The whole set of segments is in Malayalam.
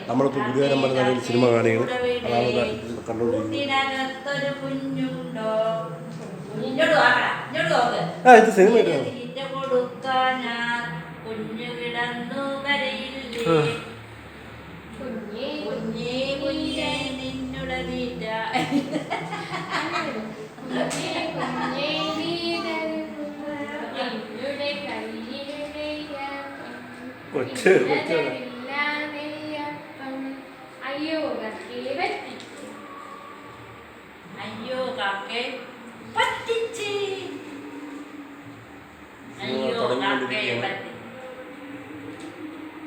നമ്മളിപ്പോൾ ഗുരുവായൂരമ്പലം നല്ലൊരു സിനിമ കാണുകയാണ്. അതാണ് കണ്ടുകൊണ്ടിരിക്കുന്നത്. ഇത് സിനിമ കൊച്ച് അയ്യോ കാക്കേ പറ്റിച്ച് അയ്യോ കാക്കേ പറ്റി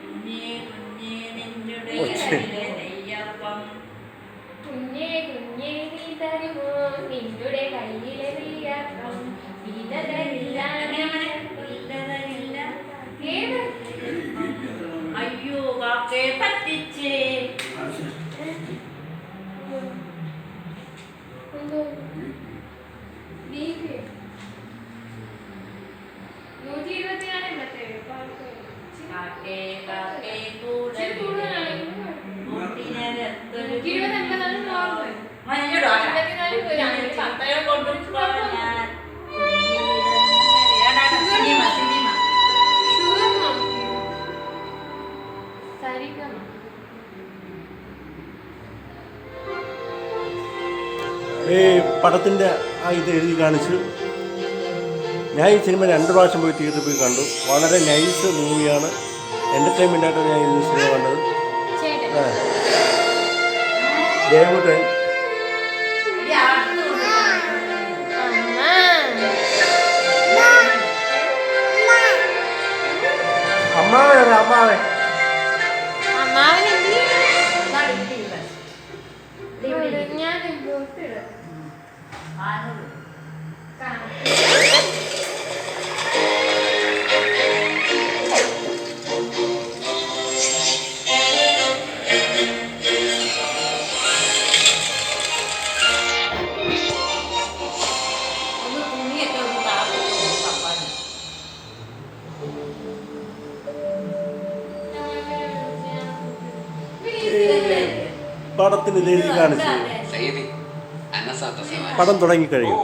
കുഞ്ഞേ കുഞ്ഞേ നിന്നുടെ കയ്യിലെ നെയ്യപ്പം കുഞ്ഞേ കുഞ്ഞേ നീ തരുമോ നിന്നുടെ കയ്യിലെ നെയ്യപ്പം ഇതതരില്ല അയ്യോ കാക്കേ പറ്റിച്ച് ഈ പടത്തിൻ്റെ ആ ഇത് എഴുതി കാണിച്ചു. ഞാൻ ഈ സിനിമ 2 പ്രാവശ്യം പോയി തിയേറ്ററിൽ പോയി കണ്ടു. വളരെ നൈസ് മൂവിയാണ്. എൻ്റർടൈൻമെൻ്റായിട്ട് ഞാൻ ഈ സിനിമ കണ്ടത്. ദേവൂട്ടൻ അമ്മാവൻ പടത്തിന് ഇത് എഴുതി കാണിച്ചു. പടം തുടങ്ങിക്കഴിയും.